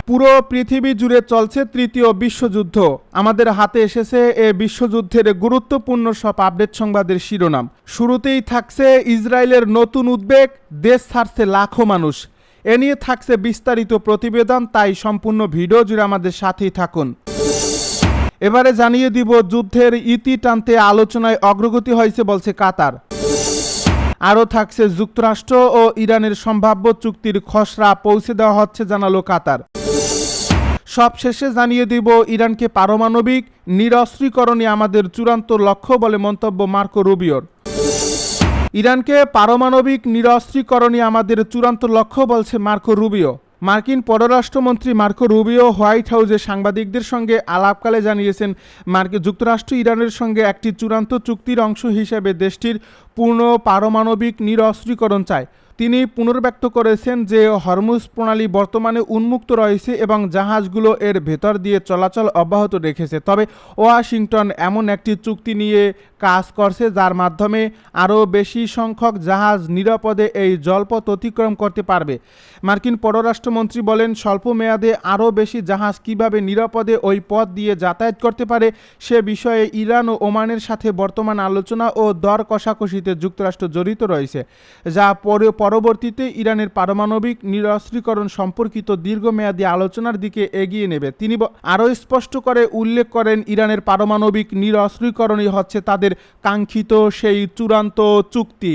পুরো পৃথিবী জুড়ে চলছে তৃতীয় বিশ্বযুদ্ধ। আমাদের হাতে এসেছে এ বিশ্বযুদ্ধের গুরুত্বপূর্ণ সব আপডেট সংবাদের শিরোনাম। শুরুতেই থাকছে ইসরায়েলের নতুন উদ্বেগ, দেশ ছাড়ছে লাখো মানুষ। এ নিয়ে থাকছে বিস্তারিত প্রতিবেদন, তাই সম্পূর্ণ ভিডিও জুড়ে আমাদের সাথেই থাকুন। এবারে জানিয়ে দিব যুদ্ধের ইতি টানতে আলোচনায় অগ্রগতি হয়েছে বলছে কাতার। আরও থাকছে যুক্তরাষ্ট্র ও ইরানের সম্ভাব্য চুক্তির খসড়া পৌঁছে দেওয়া হচ্ছে জানালো কাতার। সবশেষে জানিয়ে দিব ইরানকে পারমাণবিক নিরস্ত্রীকরণই আমাদের চূড়ান্ত লক্ষ্য বলে মন্তব্য মার্কো রুবিওর। ইরানকে পারমাণবিক নিরস্ত্রীকরণই আমাদের চূড়ান্ত লক্ষ্য বলছে মার্কো রুবিও। মার্কিন পররাষ্ট্রমন্ত্রী মার্কো রুবিও হোয়াইট হাউসে সাংবাদিকদের সঙ্গে আলাপকালে জানিয়েছেন, যুক্তরাষ্ট্র ইরানের সঙ্গে একটি চূড়ান্ত চুক্তির অংশ হিসেবে দেশটির পূর্ণ পারমাণবিক নিরস্ত্রীকরণ চায়। তিনি পুনর্ব্যক্ত করেছেন যে হরমুজ প্রণালী বর্তমানে উন্মুক্ত রয়েছে এবং জাহাজগুলো এর ভেতর দিয়ে চলাচল অব্যাহত রেখেছে, তবে ওয়াশিংটন এমন একটি চুক্তি নিয়ে কাজ করছে যার মাধ্যমে আরও বেশি সংখ্যক জাহাজ নিরাপদে এই জলপথ অতিক্রম করতে পারবে। মার্কিন পররাষ্ট্রমন্ত্রী বলেন, স্বল্প মেয়াদে আরও বেশি জাহাজ কিভাবে নিরাপদে ওই পথ দিয়ে যাতায়াত করতে পারে সে বিষয়ে ইরান ও ওমানের সাথে বর্তমান আলোচনা ও দর কষাকষিতে যুক্তরাষ্ট্র জড়িত রয়েছে, যা পরবর্তীতে ইরানের পারমাণবিক নিরস্ত্রীকরণ সম্পর্কিত দীর্ঘমেয়াদী আলোচনার দিকে এগিয়ে নেবে। তিনি আরও স্পষ্ট করে উল্লেখ করেন, ইরানের পারমাণবিক নিরস্ত্রীকরণই হচ্ছে তাদের কাঙ্ক্ষিত সেই চূড়ান্ত চুক্তি।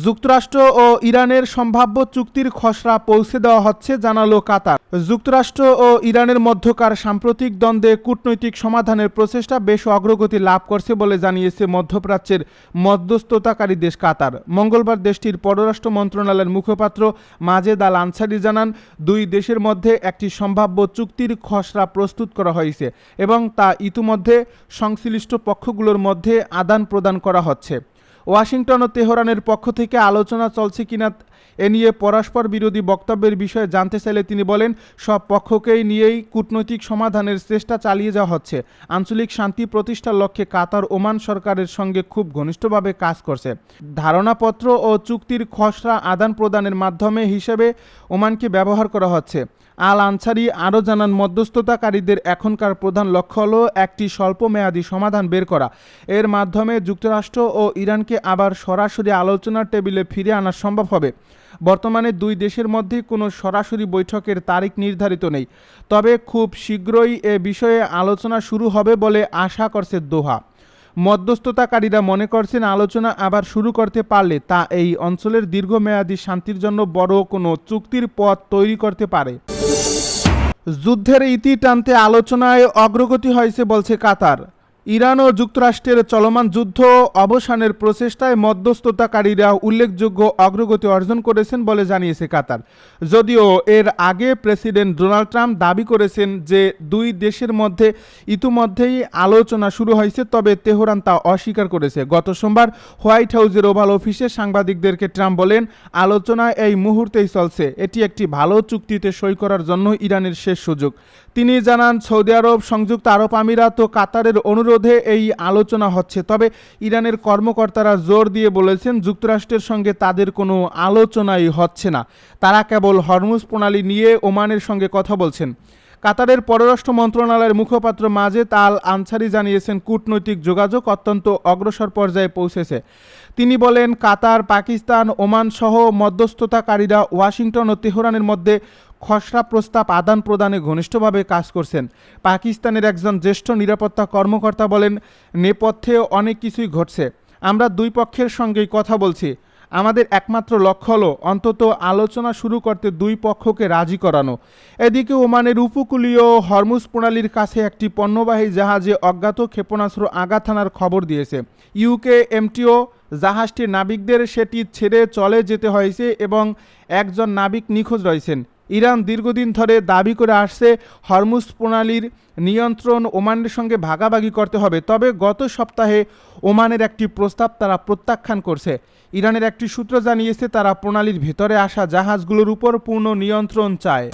যুক্তরাষ্ট্র ও ইরানের সম্ভাব্য চুক্তির খসড়া পৌঁছে দেওয়া হচ্ছে জানালো কাতার। যুক্তরাষ্ট্র ও ইরানের মধ্যকার সাম্প্রতিক দ্বন্দ্বে কূটনৈতিক সমাধানের প্রচেষ্টা বেশ অগ্রগতি লাভ করছে বলে জানিয়েছে মধ্যপ্রাচ্যের মধ্যস্থতাকারী দেশ কাতার। মঙ্গলবার দেশটির পররাষ্ট্র মন্ত্রণালয়ের মুখপাত্র মাজেদ আল আনসারি জানান, দুই দেশের মধ্যে একটি সম্ভাব্য চুক্তির খসড়া প্রস্তুত করা হয়েছে এবং তা ইতিমধ্যে সংশ্লিষ্ট পক্ষগুলোর মধ্যে আদান প্রদান করা হচ্ছে। ওয়াশিংটন ও তেহরানের পক্ষ থেকে আলোচনা চলছে কিনা এ নিয়ে পরস্পর বিরোধী বক্তব্যের বিষয়ে জানতে চাইলে তিনি বলেন, সব পক্ষকেই নিয়েই কূটনৈতিক সমাধানের চেষ্টা চালিয়ে যাওয়া হচ্ছে। আঞ্চলিক শান্তি প্রতিষ্ঠার লক্ষ্যে কাতার ওমান সরকারের সঙ্গে খুব ঘনিষ্ঠভাবে কাজ করছে। ধারণাপত্র ও চুক্তির খসড়া আদান প্রদানের মাধ্যমে হিসেবে ওমানকে ব্যবহার করা হচ্ছে। আল আনসারি আরও জানান, মধ্যস্থতাকারীদের এখনকার প্রধান লক্ষ্য হল একটি স্বল্পমেয়াদী সমাধান বের করা। এর মাধ্যমে যুক্তরাষ্ট্র ও ইরানকে আবার সরাসরি আলোচনার টেবিলে ফিরে আনা সম্ভব হবে। বর্তমানে দুই দেশের মধ্যে কোনো সরাসরি বৈঠকের তারিখ নির্ধারিত নেই, তবে খুব শীঘ্রই এ বিষয়ে আলোচনা শুরু হবে বলে আশা করছে দোহা। মধ্যস্থতাকারীরা মনে করছেন, আলোচনা আবার শুরু করতে পারলে তা এই অঞ্চলের দীর্ঘমেয়াদী শান্তির জন্য বড় কোনো চুক্তির পথ তৈরি করতে পারে। যুদ্ধের ইতি টানতে আলোচনায় অগ্রগতি হয়েছে বলছে কাতার। ইরান ও যুক্তরাষ্ট্রের চলমান যুদ্ধ অবসানের প্রচেষ্টায় মধ্যস্থতাকারীরা উল্লেখযোগ্য অগ্রগতি অর্জন করেছেন বলে জানিয়েছে কাতার। যদিও এর আগে প্রেসিডেন্ট ডোনাল্ড ট্রাম্প দাবি করেছেন যে দুই দেশের মধ্যে ইতিমধ্যেই আলোচনা শুরু হয়েছে, তবে তেহরান তা অস্বীকার করেছে। গত সোমবার হোয়াইট হাউসের ওভাল অফিসে সাংবাদিকদেরকে ট্রাম্প বলেন, আলোচনা এই মুহূর্তেই চলছে, এটি একটি ভালো চুক্তিতে সই করার জন্য ইরানের শেষ সুযোগ। তিনি জানান, সৌদি আরব, সংযুক্ত আরব আমিরাত ও কাতারের অনুরোধে এই আলোচনা হচ্ছে, তবে ইরানের কর্মকর্তারা জোর দিয়ে বলেছেন যুক্তরাষ্ট্রের সঙ্গে তাদের কোনো আলোচনাই হচ্ছে না, তারা কেবল হরমুজ প্রণালী নিয়ে ওমানের সঙ্গে কথা বলছেন। কাতারের পররাষ্ট্র মন্ত্রণালয়ের মুখপাত্র মাজেদ আল আনসারি জানিয়েছেন, কূটনৈতিক যোগাযোগ অত্যন্ত অগ্রসর পর্যায়ে পৌঁছেছে। তিনি বলেন, কাতার, পাকিস্তান, ওমান সহ মধ্যস্থতাকারীরা ওয়াশিংটন ও তেহরানের মধ্যে খসড়া প্রস্তাব আদান প্রদানে ঘনিষ্ঠভাবে কাজ করছেন। পাকিস্তানের একজন জ্যেষ্ঠ নিরাপত্তা কর্মকর্তা বলেন, নেপথ্যে অনেক কিছুই ঘটছে, আমরা দুই পক্ষের সঙ্গেই কথা বলছি। আমাদের একমাত্র লক্ষ্য হলো অন্তত আলোচনা শুরু করতে দুই পক্ষকে রাজি করানো। এদিকে ওমানের উপকূলীয় হরমুজ প্রণালীর কাছে একটি পণ্যবাহী জাহাজে অজ্ঞাত ক্ষেপণাস্ত্র আঘাত হানার খবর দিয়েছে ইউকে এমটিও। জাহাজটির নাবিকদের সেটি ছেড়ে চলে যেতে হয়েছে এবং একজন নাবিক নিখোঁজ রয়েছেন। ইরান দীর্ঘদিন ধরে দাবি করে আসছে হরমুজ প্রণালীর নিয়ন্ত্রণ ওমানের সঙ্গে ভাগাভাগি করতে হবে, তবে গত সপ্তাহে ওমানের একটি প্রস্তাব তারা প্রত্যাখ্যান করছে। ইরানের একটি সূত্র জানিয়েছে, তারা প্রণালীর ভেতরে আসা জাহাজগুলোর উপর পূর্ণ নিয়ন্ত্রণ চায়।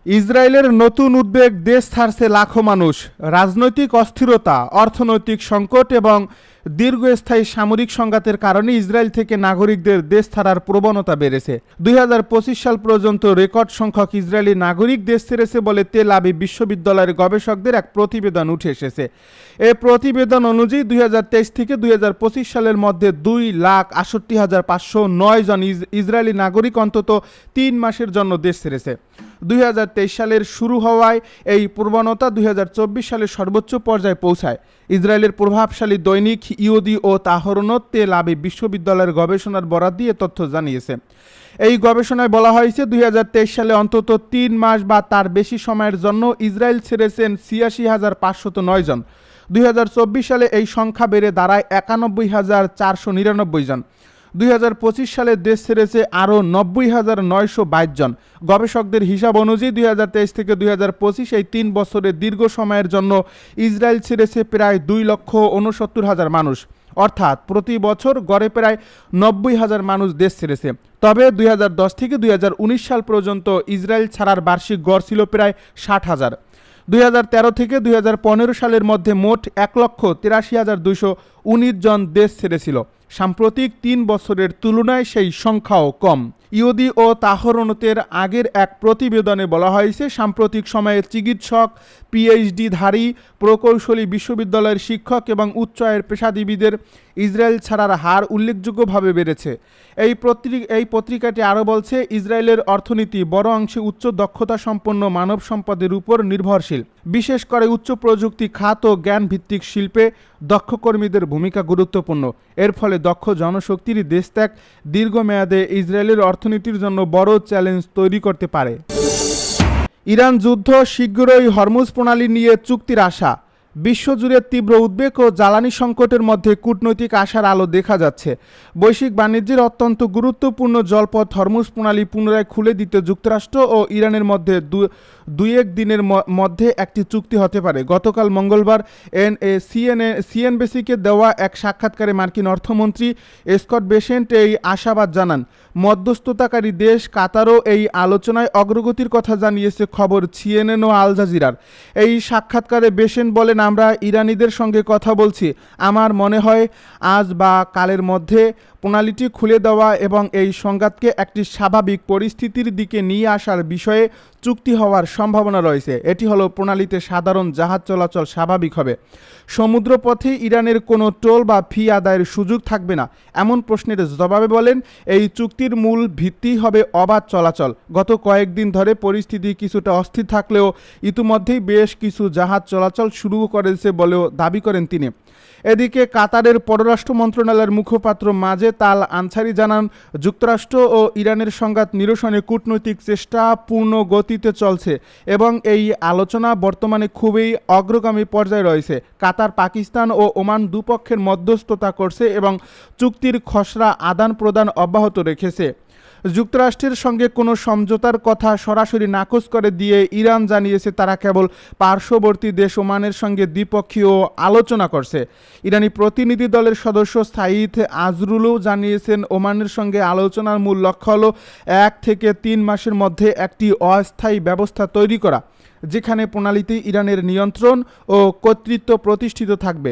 ইসরায়েলের নতুন উদ্বেগ, দেশ ছাড়ছে লাখো মানুষ। রাজনৈতিক অস্থিরতা, অর্থনৈতিক সংকট এবং দীর্ঘস্থায়ী সামরিক সংঘাতের কারণে ইসরায়েল থেকে নাগরিকদের দেশ ছাড়ার প্রবণতা বেড়েছে। 2025 সাল পর্যন্ত রেকর্ড সংখ্যক ইসরায়েলি নাগরিক দেশ ছেড়েছে বলে তেল আবিব বিশ্ববিদ্যালয়ের গবেষকদের এক প্রতিবেদন উঠে এসেছে। এই প্রতিবেদন অনুযায়ী 2023 থেকে 2025 সালের মধ্যে 2,68,509 জন ইসরায়েলি নাগরিক অন্তত 3 মাসের জন্য দেশ ছেড়েছে। 2023 সালের শুরু হওয়ায় এই প্রবণতা 2024 সালের সর্বোচ্চ পর্যায়ে পৌঁছায়। ইসরায়েলের প্রভাবশালী দৈনিক ইহুদি ও তাহরনোত তেল আবিব বিশ্ববিদ্যালয়ের গবেষণার বরাত দিয়ে তথ্য জানিয়েছে। এই গবেষণায় বলা হয়েছে 2023 সালে অন্তত 3 মাস বা তার বেশি সময়ের জন্য ইসরায়েল ছেড়েছেন 86,509 জন। 2024 সালে এই সংখ্যা বেড়ে দাঁড়ায় 91,499 জন। 2025 সালে দেশ ছেড়েছে আরও 90,922 জন। গবেষকদের হিসাব অনুযায়ী 2023 থেকে 2025 এই 3 বছরের দীর্ঘ সময়ের জন্য ইসরায়েল ছেড়েছে প্রায় 2,69,000 মানুষ। অর্থাৎ প্রতি বছর গড়ে প্রায় 90,000 মানুষ দেশ ছেড়েছে। তবে 2010 থেকে 2019 সাল পর্যন্ত ইসরায়েল ছাড়ার বার্ষিক গড় ছিল প্রায় 60,000। 2013 থেকে 2015 সালের মধ্যে মোট 1,83,219 জন দেশ ছেড়েছিল। সাম্প্রতিক 3 বছরের তুলনায় সেই সংখ্যাও কম। ইহুদি ও তাহরনোতের আগের এক প্রতিবেদনে বলা হয়েছে, সাম্প্রতিক সময়ে চিকিৎসক, পিএইচডিধারী, প্রকৌশলী, বিশ্ববিদ্যালয়ের শিক্ষক এবং উচ্চ আয়ের পেশাজীবীদের ইসরায়েল ছাড়ার হার উল্লেখযোগ্যভাবে বেড়েছে। এই পত্রিকাটি আরও বলছে, ইসরায়েলের অর্থনীতি বড় অংশে উচ্চ দক্ষতা সম্পন্ন মানব সম্পদের উপর নির্ভরশীল। বিশেষ করে উচ্চ প্রযুক্তি খাত ও জ্ঞান ভিত্তিক শিল্পে দক্ষ কর্মীদের ভূমিকা গুরুত্বপূর্ণ। এর ফলে দক্ষ জনশক্তির দেশত্যাগ দীর্ঘমেয়াদে ইসরায়েলের অর্থনীতির জন্য বড় চ্যালেঞ্জ তৈরি করতে পারে। ইরান যুদ্ধ, শীঘ্রই হরমুজ প্রণালী নিয়ে চুক্তির আশা। বিশ্বজুড়ে তীব্র উদ্বেগ ও জ্বালানি সংকটের মধ্যে কূটনৈতিক আশার আলো দেখা যাচ্ছে। বৈশ্বিক বাণিজ্যের অত্যন্ত গুরুত্বপূর্ণ জলপথ হরমুজ প্রণালী পুনরায় খুলে দিতে যুক্তরাষ্ট্র ও ইরানের মধ্যে দুই এক দিনের মধ্যে একটি চুক্তি হতে পারে। গতকাল মঙ্গলবার সিএনবিসিকে দেওয়া এক সাক্ষাৎকারে মার্কিন অর্থমন্ত্রী স্কট বেসেন্ট এই আশাবাদ জানান। মধ্যস্থতাকারী দেশ কাতারও এই আলোচনায় অগ্রগতির কথা জানিয়েছে খবর সিএনএন ও আল জাজিরার। এই সাক্ষাৎকারে বেসেন্ট বলেন, আমরা ইরানিদের সঙ্গে কথা বলছি। আমার মনে হয় আজ বা কালের মধ্যে প্রণালীটি খুলে দেওয়া এবং এই সংঘাতকে একটি স্বাভাবিক পরিস্থিতির দিকে নিয়ে আসার বিষয়ে চুক্তি হওয়ার সম্ভাবনা রয়েছে। এটি হলো প্রণালীতে সাধারণ জাহাজ চলাচল স্বাভাবিক হবে। সমুদ্রপথে ইরানের কোনো টোল বা ফি আদায়ের সুযোগ থাকবে না, এমন প্রশ্নের জবাবে বলেন, এই চুক্তির মূল ভিত্তি হবে অবাধ চলাচল। গত কয়েকদিন ধরে পরিস্থিতি কিছুটা অস্থির থাকলেও ইতিমধ্যেই বেশ কিছু জাহাজ চলাচল শুরু করেছে বলেও দাবি করেন তিনি। এদিকে কাতারের পররাষ্ট্র মন্ত্রণালয়ের মুখপাত্র মাজেদ আল আনসারি জানান, যুক্তরাষ্ট্র ও ইরানের সংঘাত নিরসনে কূটনৈতিক চেষ্টা পূর্ণ গতিতে চলছে এবং এই আলোচনা বর্তমানে খুবই অগ্রগামী পর্যায়ে রয়েছে। কাতার, পাকিস্তান ও ওমান দুপক্ষের মধ্যস্থতা করছে এবং চুক্তির খসড়া আদান প্রদান অব্যাহত রেখেছে। যুক্তরাষ্ট্রের সঙ্গে কোনো সমঝোতার কথা সরাসরি নাকচ করে দিয়ে ইরান জানিয়েছে তারা কেবল পার্শ্ববর্তী দেশ ওমানের সঙ্গে দ্বিপক্ষীয় আলোচনা করছে। ইরানি প্রতিনিধি দলের সদস্য সাইদ আজরুলও জানিয়েছেন, ওমানের সঙ্গে আলোচনার মূল লক্ষ্য হল 1 থেকে 3 মাসের মধ্যে একটি অস্থায়ী ব্যবস্থা তৈরি করা, যেখানে প্রণালীতে ইরানের নিয়ন্ত্রণ ও কর্তৃত্ব প্রতিষ্ঠিত থাকবে।